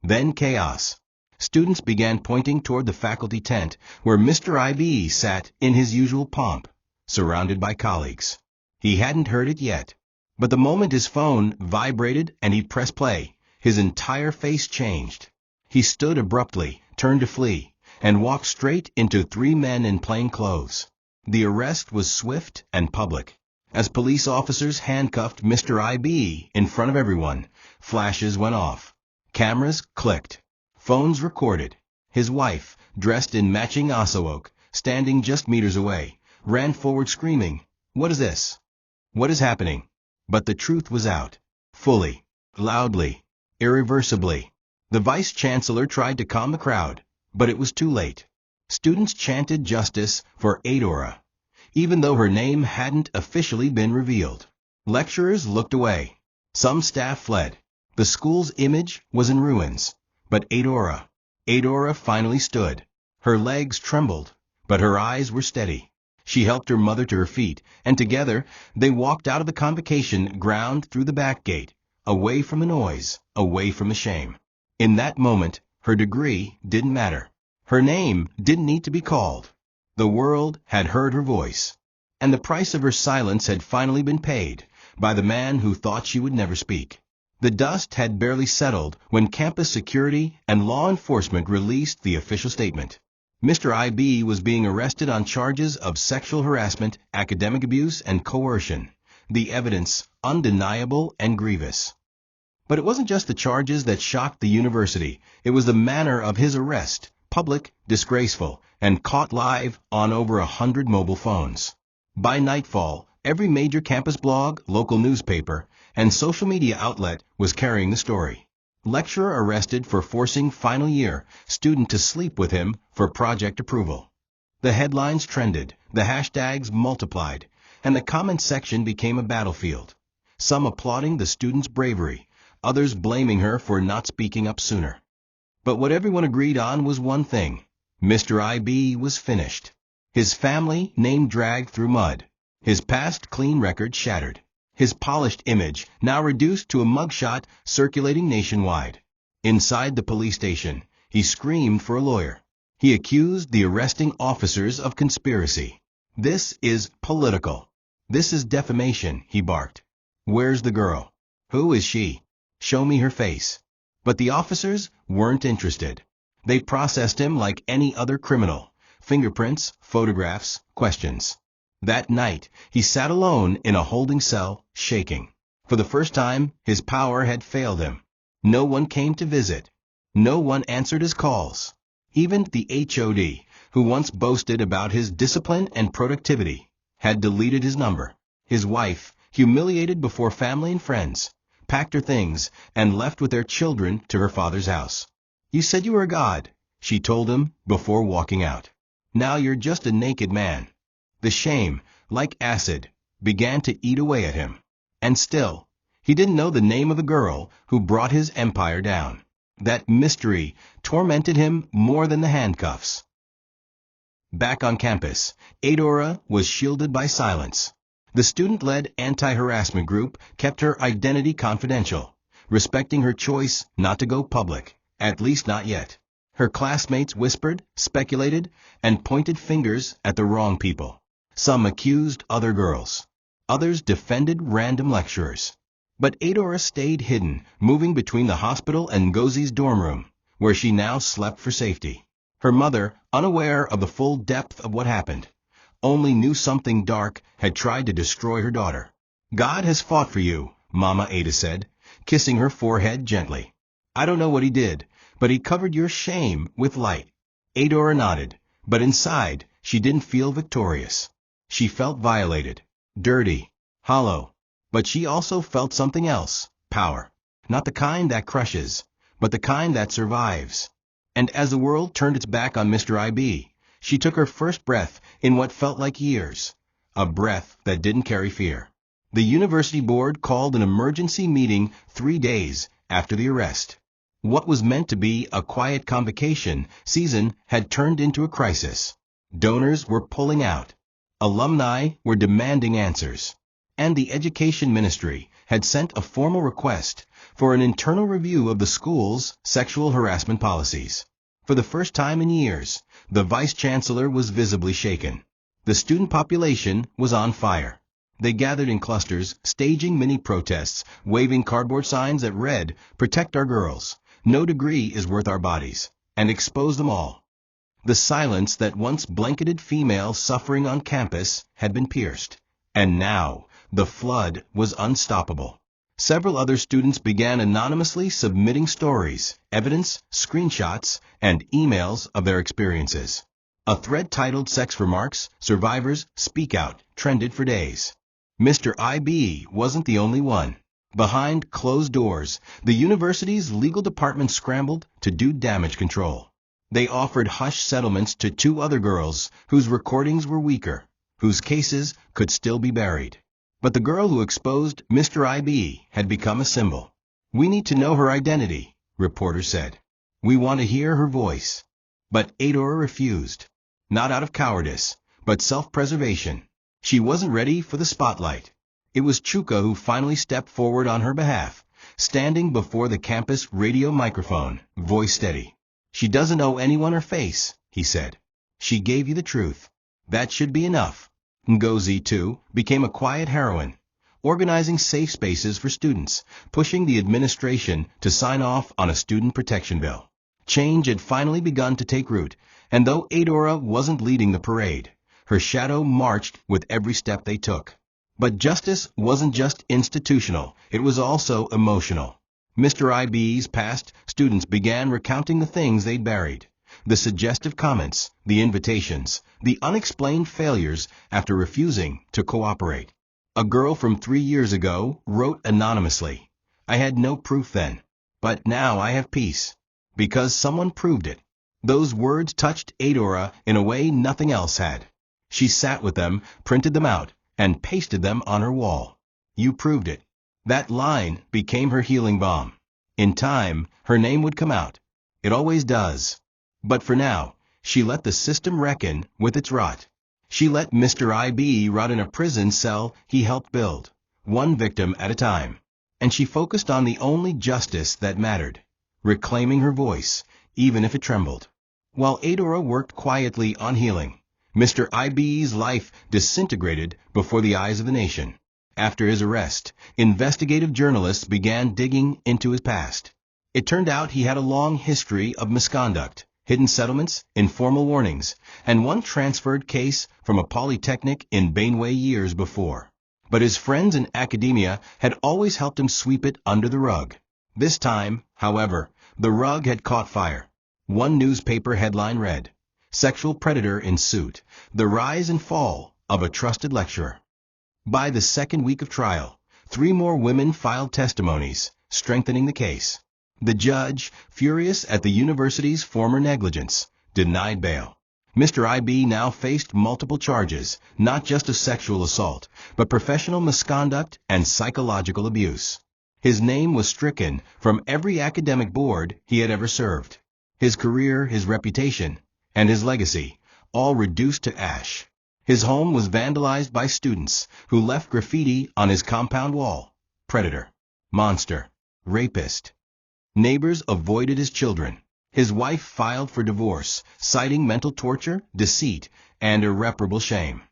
Then chaos. Students began pointing toward the faculty tent where Mr. IB sat in his usual pomp, surrounded by colleagues. He hadn't heard it yet, but the moment his phone vibrated and he pressed play, his entire face changed. He stood abruptly, turned to flee, and walked straight into three men in plain clothes. The arrest was swift and public. As police officers handcuffed Mr. IB in front of everyone, flashes went off. Cameras clicked. Phones recorded. His wife, dressed in matching asawoke, standing just meters away, ran forward screaming, "What is this? What is happening?" But the truth was out. Fully, loudly, irreversibly. The vice-chancellor tried to calm the crowd, but it was too late. Students chanted justice for Adora, even though her name hadn't officially been revealed. Lecturers looked away. Some staff fled. The school's image was in ruins. But Adora finally stood. Her legs trembled, but her eyes were steady. She helped her mother to her feet, and together they walked out of the convocation ground through the back gate, away from the noise, away from the shame. In that moment, her degree didn't matter. Her name didn't need to be called. The world had heard her voice, and the price of her silence had finally been paid by the man who thought she would never speak. The dust had barely settled when campus security and law enforcement released the official statement. Mr. IB was being arrested on charges of sexual harassment, academic abuse, and coercion. The evidence undeniable and grievous. But it wasn't just the charges that shocked the university. It was the manner of his arrest, public, disgraceful, and caught live on over 100 mobile phones. By nightfall, Every major campus blog, local newspaper, and social media outlet was carrying the story. Lecturer arrested for forcing final year student to sleep with him for project approval. The headlines trended, the hashtags multiplied, and the comment section became a battlefield. Some applauding the student's bravery, others blaming her for not speaking up sooner. But what everyone agreed on was one thing. Mr. IB was finished. His family name dragged through mud. His past clean record shattered. His polished image now reduced to a mugshot circulating nationwide. Inside the police station, he screamed for a lawyer. He accused the arresting officers of conspiracy. "This is political. This is defamation," he barked. "Where's the girl? Who is she? Show me her face." But the officers weren't interested. They processed him like any other criminal. Fingerprints, photographs, questions. That night, he sat alone in a holding cell, shaking. For the first time, his power had failed him. No one came to visit. No one answered his calls. Even the HOD, who once boasted about his discipline and productivity, had deleted his number. His wife, humiliated before family and friends, packed her things and left with their children to her father's house. "You said you were a god," she told him before walking out. "Now you're just a naked man." The shame, like acid, began to eat away at him. And still, he didn't know the name of the girl who brought his empire down. That mystery tormented him more than the handcuffs. Back on campus, Adora was shielded by silence. The student-led anti-harassment group kept her identity confidential, respecting her choice not to go public, at least not yet. Her classmates whispered, speculated, and pointed fingers at the wrong people. Some accused other girls. Others defended random lecturers. But Adora stayed hidden, moving between the hospital and Ngozi's dorm room, where she now slept for safety. Her mother, unaware of the full depth of what happened, only knew something dark had tried to destroy her daughter. "God has fought for you," Mama Ada said, kissing her forehead gently. "I don't know what he did, but he covered your shame with light." Adora nodded, but inside she didn't feel victorious. She felt violated, dirty, hollow. But she also felt something else, power. Not the kind that crushes, but the kind that survives. And as the world turned its back on Mr. IB, she took her first breath in what felt like years, a breath that didn't carry fear. The university board called an emergency meeting 3 days after the arrest. What was meant to be a quiet convocation season had turned into a crisis. Donors were pulling out. Alumni were demanding answers. And the education ministry had sent a formal request for an internal review of the school's sexual harassment policies. For the first time in years, the vice-chancellor was visibly shaken. The student population was on fire. They gathered in clusters, staging mini-protests, waving cardboard signs that read, "Protect our girls, no degree is worth our bodies," and expose them all. The silence that once blanketed female suffering on campus had been pierced. And now, the flood was unstoppable. Several other students began anonymously submitting stories, evidence, screenshots, and emails of their experiences. A thread titled "Sex Remarks, Survivors Speak Out" trended for days. Mr. IB wasn't the only one. Behind closed doors, the university's legal department scrambled to do damage control. They offered hush settlements to 2 other girls whose recordings were weaker, whose cases could still be buried. But the girl who exposed Mr. IB had become a symbol. "We need to know her identity," reporters said. "We want to hear her voice." But Adora refused. Not out of cowardice, but self-preservation. She wasn't ready for the spotlight. It was Chuka who finally stepped forward on her behalf, standing before the campus radio microphone, voice steady. "She doesn't owe anyone her face," he said. "She gave you the truth. That should be enough." Ngozi, too, became a quiet heroine, organizing safe spaces for students, pushing the administration to sign off on a student protection bill. Change had finally begun to take root, and though Adora wasn't leading the parade, her shadow marched with every step they took. But justice wasn't just institutional, it was also emotional. Mr. IB's past students began recounting the things they'd buried. The suggestive comments, the invitations, the unexplained failures after refusing to cooperate. A girl from 3 years ago wrote anonymously. I had no proof then. But now I have peace. Because someone proved it. Those words touched Adora in a way nothing else had. She sat with them, printed them out, and pasted them on her wall. You proved it. That line became her healing balm. In time, her name would come out. It always does. But for now, she let the system reckon with its rot. She let Mr. IB rot in a prison cell he helped build, one victim at a time. And she focused on the only justice that mattered, reclaiming her voice, even if it trembled. While Adora worked quietly on healing, Mr. IB's life disintegrated before the eyes of the nation. After his arrest, investigative journalists began digging into his past. It turned out he had a long history of misconduct, hidden settlements, informal warnings, and one transferred case from a polytechnic in Bainway years before. But his friends in academia had always helped him sweep it under the rug. This time, however, the rug had caught fire. One newspaper headline read, "Sexual Predator in Suit, the Rise and Fall of a Trusted Lecturer." By the second week of trial, 3 more women filed testimonies, strengthening the case. The judge, furious at the university's former negligence, denied bail. Mr. IB now faced multiple charges, not just of sexual assault, but professional misconduct and psychological abuse. His name was stricken from every academic board he had ever served. His career, his reputation, and his legacy, all reduced to ash. His home was vandalized by students who left graffiti on his compound wall. Predator, monster, rapist. Neighbors avoided his children. His wife filed for divorce, citing mental torture, deceit, and irreparable shame.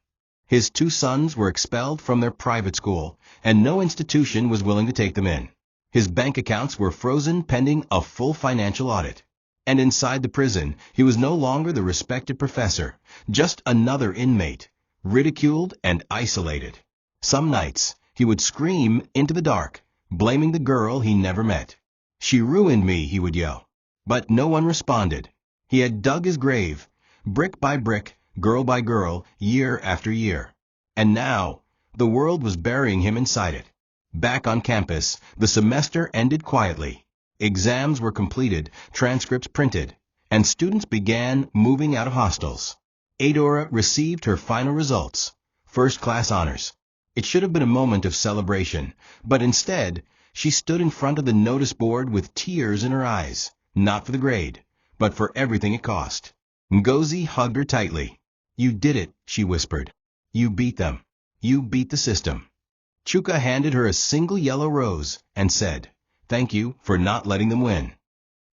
His 2 sons were expelled from their private school, and no institution was willing to take them in. His bank accounts were frozen pending a full financial audit. And inside the prison, he was no longer the respected professor, just another inmate, ridiculed and isolated. Some nights, he would scream into the dark, blaming the girl he never met. "She ruined me," he would yell. But no one responded. He had dug his grave, brick by brick, girl by girl, year after year. And now, the world was burying him inside it. Back on campus, the semester ended quietly. Exams were completed, transcripts printed, and students began moving out of hostels. Adora received her final results, first-class honors. It should have been a moment of celebration, but instead, she stood in front of the notice board with tears in her eyes, not for the grade, but for everything it cost. Ngozi hugged her tightly. "You did it," she whispered. "You beat them. You beat the system." Chuka handed her a single yellow rose and said, "Thank you for not letting them win."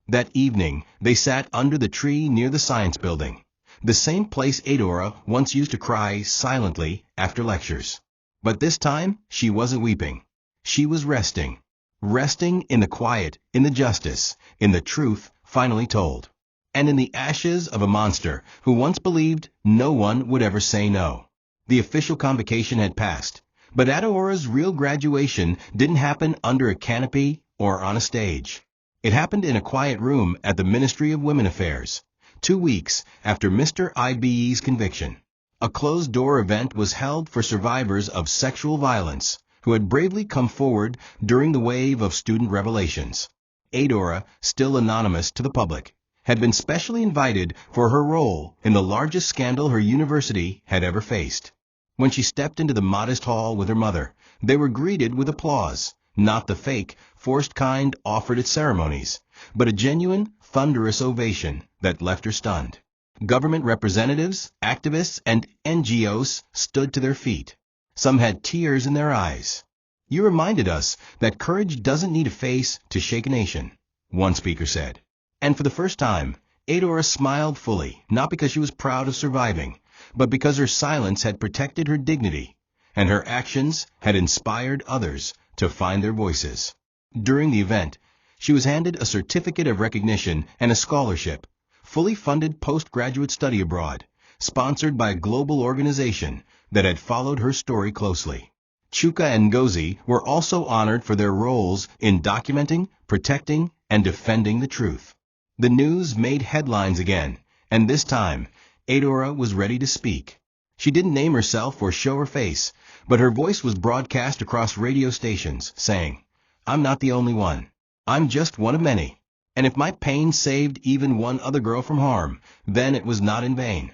That evening, they sat under the tree near the science building, the same place Adora once used to cry silently after lectures. But this time, she wasn't weeping. She was resting. Resting in the quiet, in the justice, in the truth finally told. And in the ashes of a monster who once believed no one would ever say no. The official convocation had passed, but Adora's real graduation didn't happen under a canopy or on a stage. It happened in a quiet room at the Ministry of Women Affairs, 2 weeks after Mr. IBE's conviction. A closed-door event was held for survivors of sexual violence who had bravely come forward during the wave of student revelations. Adora, still anonymous to the public, had been specially invited for her role in the largest scandal her university had ever faced. When she stepped into the modest hall with her mother, they were greeted with applause, not the fake, forced kind offered at ceremonies, but a genuine, thunderous ovation that left her stunned. Government representatives, activists, and NGOs stood to their feet. Some had tears in their eyes. "You reminded us that courage doesn't need a face to shake a nation," one speaker said. And for the first time, Adora smiled fully, not because she was proud of surviving, but because her silence had protected her dignity, and her actions had inspired others to find their voices. During the event, she was handed a certificate of recognition and a scholarship, fully funded postgraduate study abroad, sponsored by a global organization that had followed her story closely. Chuka and Ngozi were also honored for their roles in documenting, protecting, and defending the truth. The news made headlines again, and this time, Adora was ready to speak. She didn't name herself or show her face, but her voice was broadcast across radio stations, saying, "I'm not the only one. I'm just one of many. And if my pain saved even one other girl from harm, then it was not in vain."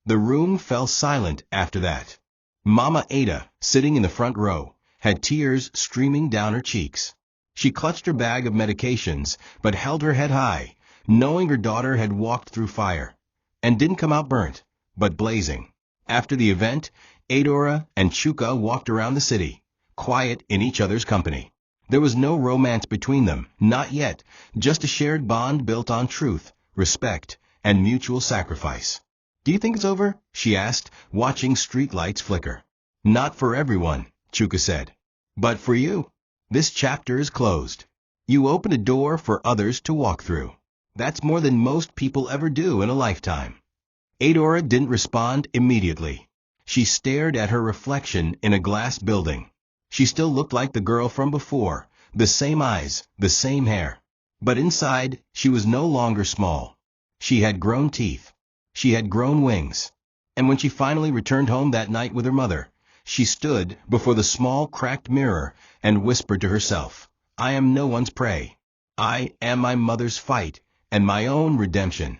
The room fell silent after that. Mama Ada, sitting in the front row, had tears streaming down her cheeks. She clutched her bag of medications, but held her head high, knowing her daughter had walked through fire, and didn't come out burnt, but blazing. After the event, Adora and Chuka walked around the city, quiet in each other's company. There was no romance between them, not yet, just a shared bond built on truth, respect, and mutual sacrifice. "Do you think it's over?" she asked, watching street lights flicker. "Not for everyone," Chuka said. "But for you. This chapter is closed. You opened a door for others to walk through. That's more than most people ever do in a lifetime." Adora didn't respond immediately. She stared at her reflection in a glass building. She still looked like the girl from before, the same eyes, the same hair. But inside, she was no longer small. She had grown teeth. She had grown wings. And when she finally returned home that night with her mother, she stood before the small cracked mirror and whispered to herself, "I am no one's prey. I am my mother's fight and my own redemption."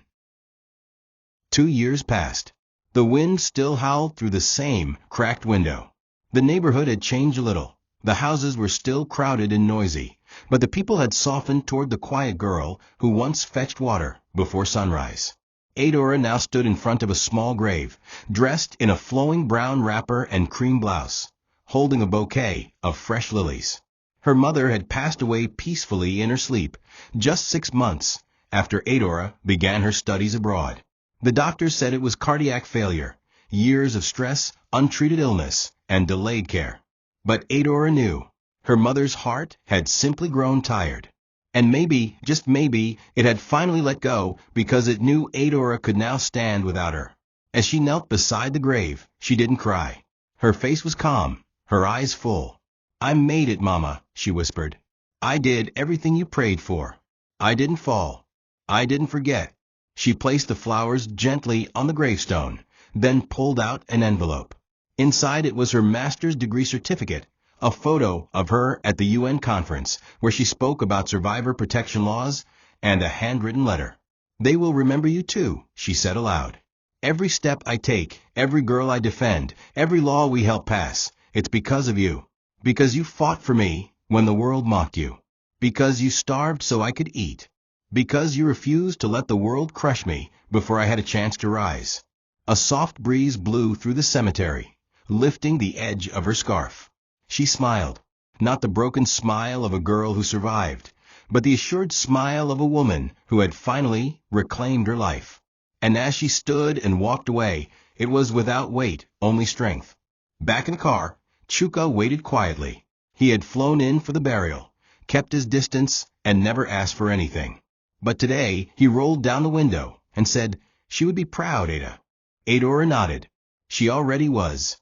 2 years passed. The wind still howled through the same cracked window. The neighborhood had changed a little. The houses were still crowded and noisy, but the people had softened toward the quiet girl who once fetched water before sunrise. Adora now stood in front of a small grave, dressed in a flowing brown wrapper and cream blouse, holding a bouquet of fresh lilies. Her mother had passed away peacefully in her sleep, just 6 months after Adora began her studies abroad. The doctors said it was cardiac failure, years of stress, untreated illness, and delayed care. But Adora knew her mother's heart had simply grown tired. And maybe, just maybe, it had finally let go because it knew Adora could now stand without her. As she knelt beside the grave, she didn't cry. Her face was calm, her eyes full. "I made it, Mama," she whispered. "I did everything you prayed for. I didn't fall. I didn't forget." She placed the flowers gently on the gravestone, then pulled out an envelope. Inside it was her master's degree certificate, a photo of her at the UN conference where she spoke about survivor protection laws, and a handwritten letter. "They will remember you too," she said aloud. "Every step I take, every girl I defend, every law we help pass, it's because of you. Because you fought for me when the world mocked you. Because you starved so I could eat. Because you refused to let the world crush me before I had a chance to rise." A soft breeze blew through the cemetery, lifting the edge of her scarf. She smiled, not the broken smile of a girl who survived, but the assured smile of a woman who had finally reclaimed her life. And as she stood and walked away, it was without weight, only strength. Back in the car, Chuka waited quietly. He had flown in for the burial, kept his distance, and never asked for anything. But today he rolled down the window and said she would be proud, Ada. Adora nodded. She already was.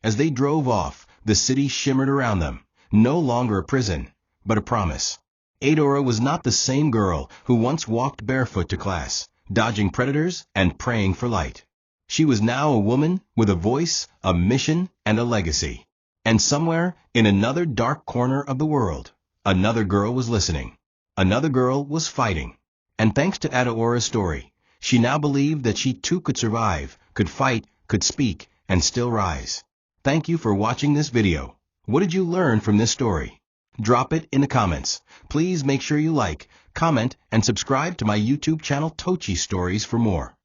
As they drove off, the city shimmered around them, no longer a prison, but a promise. Adora was not the same girl who once walked barefoot to class, dodging predators and praying for light. She was now a woman with a voice, a mission, and a legacy. And somewhere, in another dark corner of the world, another girl was listening. Another girl was fighting. And thanks to Adora's story, she now believed that she too could survive, could fight, could speak, and still rise. Thank you for watching this video. What did you learn from this story? Drop it in the comments. Please make sure you like, comment, and subscribe to my YouTube channel TOCHI Stories for more.